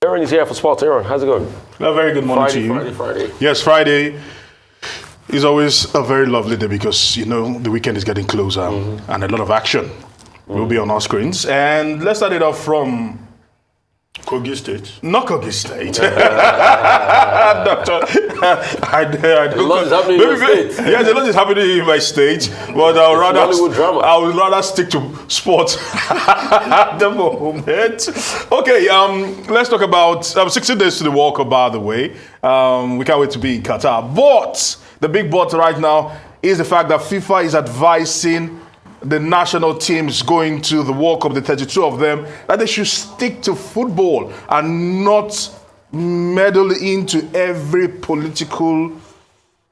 Aaron is here for sports. Aaron, how's it going? Very good morning to you. Friday. Yes, Friday is always a very lovely day because, the weekend is getting closer and a lot of action will be on our screens. And let's start it off from Kogi State. Not Kogi State. Doctor, A lot is happening in your state. Yes, a lot is happening in my state, but I would rather stick to sports at the moment. Okay, let's talk about 16 days to the World Cup, by the way. We can't wait to be in Qatar. But the big but right now is the fact that FIFA is advising the national teams going to the World Cup, the 32 of them, that they should stick to football and not meddle into every political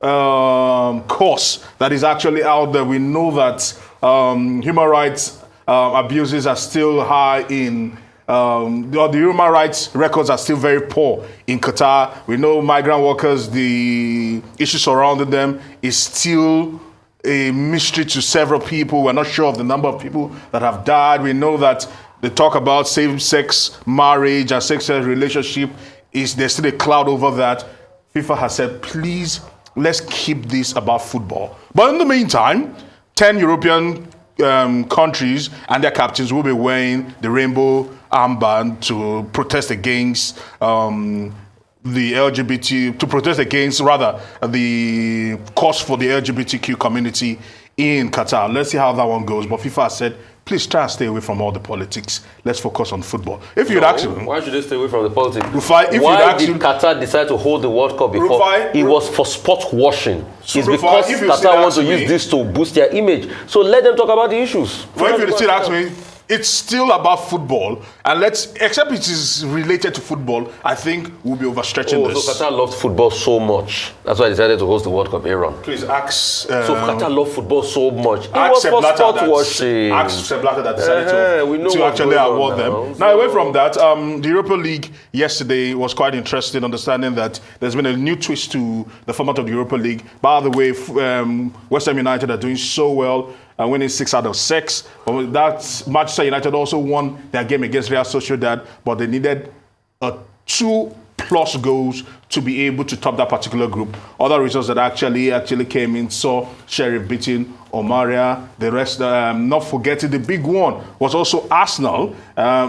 course that is actually out there. We know that human rights abuses are still high in the human rights records are still very poor in Qatar. We know migrant workers, the issue surrounding them is still a mystery to several people. We're not sure of the number of people that have died. We know that they talk about same-sex marriage and same-sex relationship. There's still a cloud over that. FIFA has said, please, let's keep this about football. But in the meantime, 10 European countries and their captains will be wearing the rainbow armband to protest against the LGBT, to protest against, rather, the cause for the LGBTQ community in Qatar. Let's see how that one goes. But FIFA has said, please try and stay away from all the politics. Let's focus on football. If you'd ask me, why should they stay away from the politics? Rufai, why did Qatar decide to hold the World Cup before? It was for sport washing. So it's because Qatar wants to use this to boost their image. So let them talk about the issues. Well, if you still ask me, it's still about football, and except it is related to football, I think we'll be overstretching this. So Qatar loved football so much. That's why I decided to host the World Cup, Aaron. Please ask. So Qatar loved football so much. Ask Sepp Blatter that decided to actually award them. Now, away from that, the Europa League yesterday was quite interesting, understanding that there's been a new twist to the format of the Europa League. By the way, West Ham United are doing so well, winning 6 out of 6. That Manchester United also won their game against Real Sociedad, but they needed 2+ goals to be able to top that particular group. Other results that actually came in saw Sheriff beating Omaria. The rest, not forgetting the big one, was also Arsenal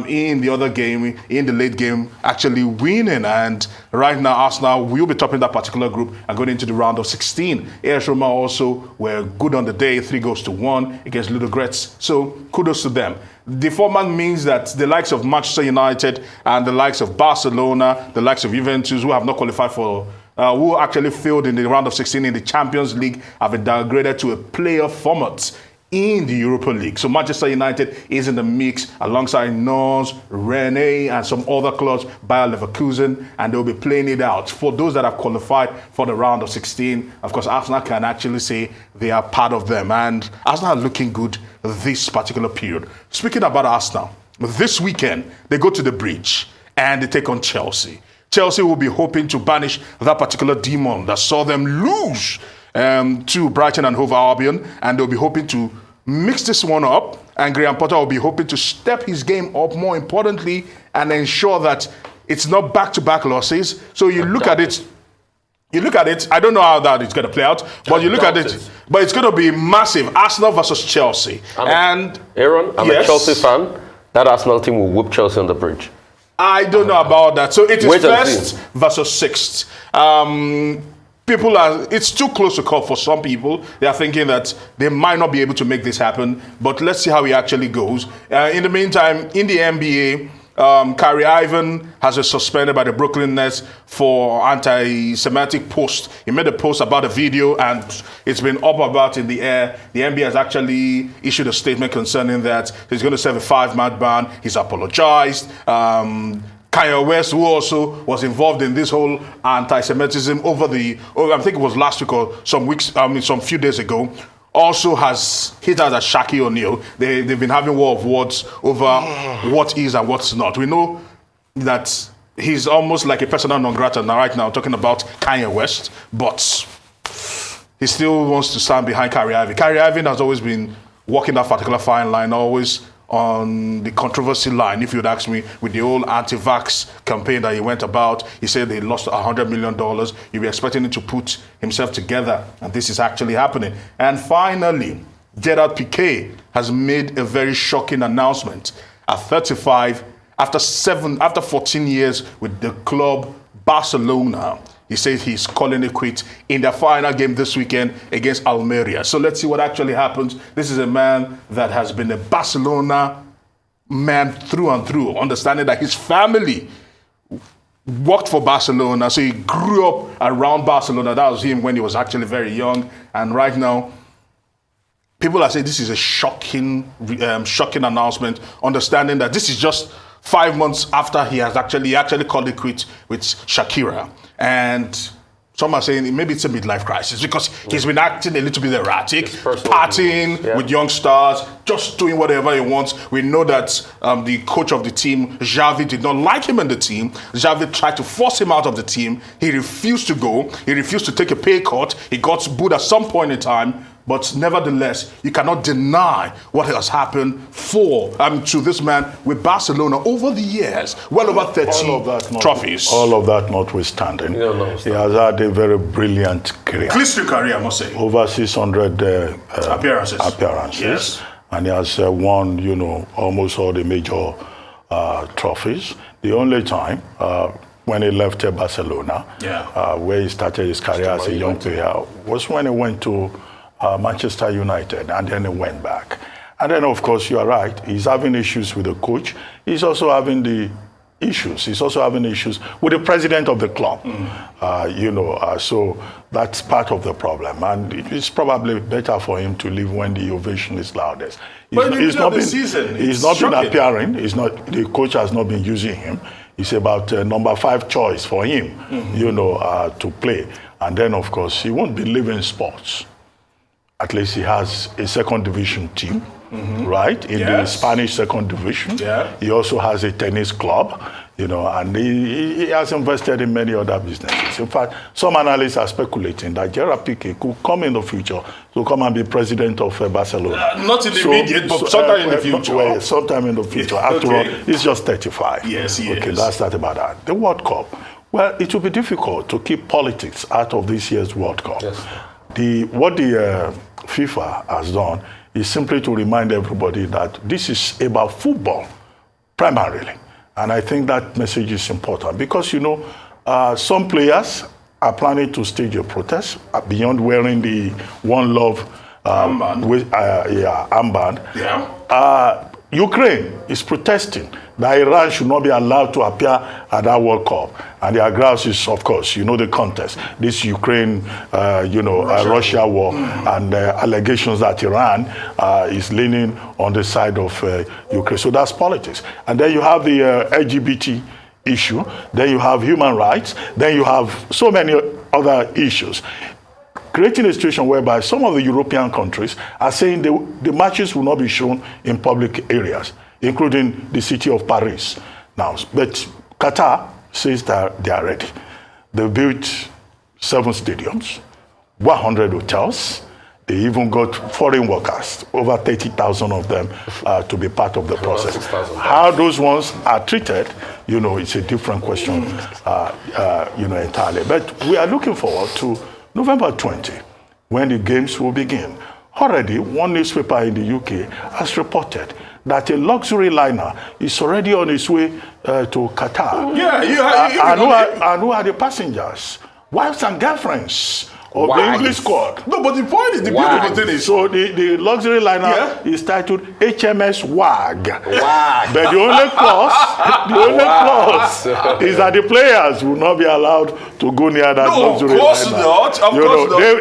in the other game, in the late game, actually winning. And right now, Arsenal will be topping that particular group and going into the round of 16. AS Roma also were good on the day, 3-1 against Ludogorets. So kudos to them. The format means that the likes of Manchester United and the likes of Barcelona, the likes of Juventus, who have not qualified for, who actually failed in the round of 16 in the Champions League, have been downgraded to a playoff format in the Europa League. So Manchester United is in the mix alongside Nantes, Rennes, and some other clubs, Bayer Leverkusen, and they'll be playing it out. For those that have qualified for the round of 16, of course, Arsenal can actually say they are part of them. And Arsenal are looking good this particular period. Speaking about Arsenal, this weekend, they go to the Bridge and they take on Chelsea. Chelsea will be hoping to banish that particular demon that saw them lose to Brighton and Hove Albion, and they'll be hoping to mix this one up, and Graham Potter will be hoping to step his game up, more importantly, and ensure that it's not back-to-back losses. So you look at it, I don't know how that is going to play out, but you look at it, but it's going to be massive. Arsenal versus Chelsea. Aaron, I'm a Chelsea fan. That Arsenal team will whoop Chelsea on the Bridge. I don't know about that. So it is first versus sixth. It's too close to call for some people. They are thinking that they might not be able to make this happen, but let's see how it actually goes. In the meantime, in the NBA, Kyrie Irving has been suspended by the Brooklyn Nets for anti-Semitic post. He made a post about a video and it's been up about in the air. The NBA has actually issued a statement concerning that. He's going to serve a 5-month ban. He's apologized. Kanye West, who also was involved in this whole anti-Semitism I think it was last week or some few days ago, also has hit out at Shaquille O'Neal. They've been having war of words over what is and what's not. We know that he's almost like a persona non grata right now, talking about Kanye West, but he still wants to stand behind Kyrie Irving. Kyrie Irving has always been walking that particular fine line, always on the controversy line, if you'd ask me, with the old anti-vax campaign that he went about. He said they lost $100 million. You'd be expecting him to put himself together, and this is actually happening. And finally, Gerrard Pique has made a very shocking announcement. At 35, after 14 years with the club Barcelona, he says he's calling it quits in the final game this weekend against Almeria. So let's see what actually happens. This is a man that has been a Barcelona man through and through, understanding that his family worked for Barcelona, so he grew up around Barcelona. That was him when he was actually very young. And right now, people are saying this is a shocking announcement, understanding that this is just 5 months after he actually called it quits with Shakira. And some are saying maybe it's a midlife crisis because he's been acting a little bit erratic, partying with young stars, just doing whatever he wants. We know that the coach of the team, Xavi, did not like him in the team. Xavi tried to force him out of the team. He refused to go. He refused to take a pay cut. He got booed at some point in time. But nevertheless, you cannot deny what has happened to this man with Barcelona over the years. Well over 30 trophies. All of that notwithstanding, he has had a very brilliant career. Glistening career, I must say. Over 600 appearances. Yes. And he has won, almost all the major trophies. The only time when he left Barcelona, where he started his career as a young player, was when he went to Manchester United, and then he went back. And then, of course, you are right. He's having issues with the coach. He's also having issues with the president of the club. So that's part of the problem. And it's probably better for him to leave when the ovation is loudest. He's not been appearing. The coach has not been using him. It's about number 5 choice for him, to play. And then, of course, he won't be leaving sports. At least he has a second division team, right? In the Spanish second division. Yeah. He also has a tennis club, and he has invested in many other businesses. In fact, some analysts are speculating that Gerrard Pique could come in the future to come and be president of Barcelona. Not in the immediate, but sometime in the future. Well, sometime in the future. After all, he's just 35. Yes, he is. Okay, that's that about that. The World Cup. Well, it will be difficult to keep politics out of this year's World Cup. Yes. What the FIFA has done is simply to remind everybody that this is about football, primarily. And I think that message is important because, some players are planning to stage a protest beyond wearing the One Love armband. Yeah. Ukraine is protesting that Iran should not be allowed to appear at that World Cup. And their grounds is, of course, the context. This Ukraine, Russia war, and allegations that Iran is leaning on the side of Ukraine. So that's politics. And then you have the LGBT issue. Then you have human rights. Then you have so many other issues, creating a situation whereby some of the European countries are saying the matches will not be shown in public areas, including the city of Paris. Now, but Qatar says that they are ready. They built 7 stadiums, 100 hotels. They even got foreign workers, over 30,000 of them, to be part of the process. How those ones are treated, it's a different question, entirely. But we are looking forward to November 20, when the games will begin. Already, one newspaper in the UK has reported that a luxury liner is already on its way to Qatar. And who are the passengers? Wives and girlfriends of the English squad. No, but the point is, the beautiful thing is... So the luxury liner is titled HMS WAG. But the only clause is that the players will not be allowed to go near that luxury liner. Of course not.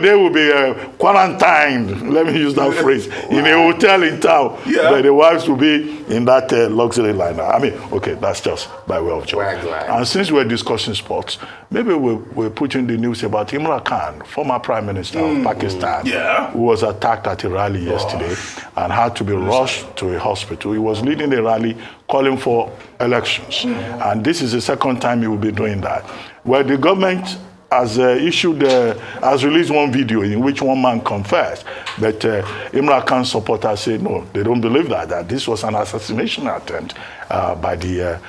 They will be quarantined, let me use that phrase, in a hotel in town. Yeah. But the wives will be in that luxury liner. I mean, okay, that's just by way of joke. And since we're discussing sports, maybe we'll put in the news about Imran Khan, former Prime Minister of Pakistan, who was attacked at a rally yesterday and had to be rushed to a hospital. He was leading a rally calling for elections. And this is the second time he will be doing that. Well, the government has released one video in which one man confessed that Imran Khan's supporters say no, they don't believe that this was an assassination attempt by the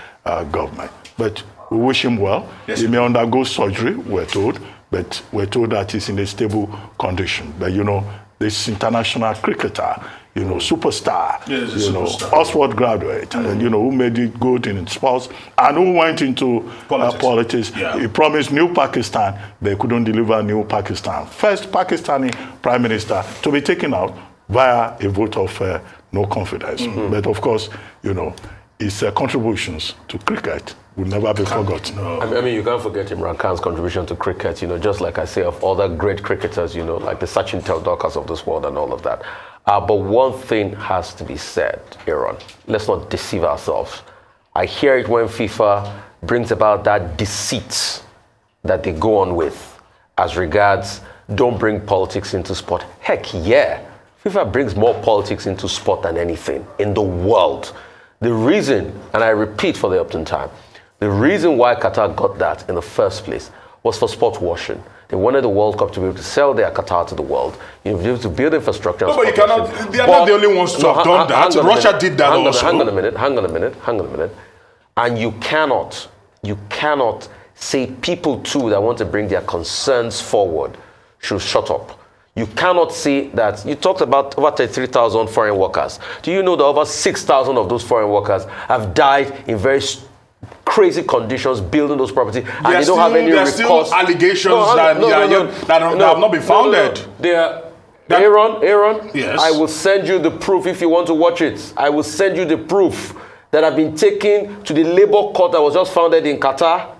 government. But we wish him well. Yes. He may undergo surgery, we're told, but we're told that he's in a stable condition. But this international cricketer, superstar, Oxford graduate, and who made it good in sports and who went into politics. Yeah. He promised New Pakistan, they couldn't deliver New Pakistan. First Pakistani prime minister to be taken out via a vote of no confidence. Mm-hmm. But of course, his contributions to cricket will never be forgotten. No. I mean, you can't forget Imran Khan's contribution to cricket, just like I say, of other great cricketers, like the Sachin Tendulkars of this world and all of that. But one thing has to be said, Aaron. Let's not deceive ourselves. I hear it when FIFA brings about that deceit that they go on with as regards don't bring politics into sport. Heck yeah. FIFA brings more politics into sport than anything in the world. The reason, and I repeat for the upton time, the reason why Qatar got that in the first place was for sport washing. They wanted the World Cup to be able to sell their Qatar to the world, be able to build infrastructure. No, but they are not the only ones to have done that. Russia did that also. Hang on a minute. And you cannot say people too that want to bring their concerns forward should shut up. You cannot say that. You talked about over 33,000 foreign workers. Do you know that over 6,000 of those foreign workers have died in very crazy conditions building those properties, and they don't have any recourse? There are still allegations that have not been founded. Aaron, yes. I will send you the proof if you want to watch it. I will send you the proof that have been taken to the labor court that was just founded in Qatar,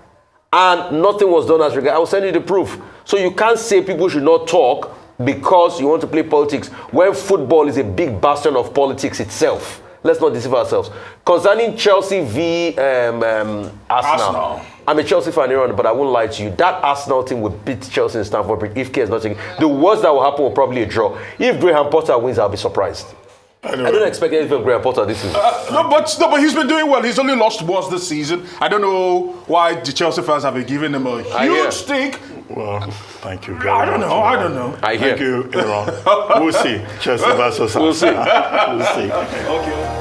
and nothing was done as regards. I will send you the proof. So you can't say people should not talk because you want to play politics when football is a big bastion of politics itself. Let's not deceive ourselves. Concerning Chelsea v Arsenal. I'm a Chelsea fan, Aaron, but I won't lie to you. That Arsenal team will beat Chelsea in Stamford Bridge if K is not taking. The worst that will happen will probably a draw. If Graham Potter wins, I'll be surprised. I don't expect anything from Graham Potter this season. No, but he's been doing well. He's only lost once this season. I don't know why the Chelsea fans have been giving him a huge stink. Well, thank you very much. I don't know. Thank you, Aaron. We'll see. Chelsea versus Arsenal. We'll see. We'll see. Okay.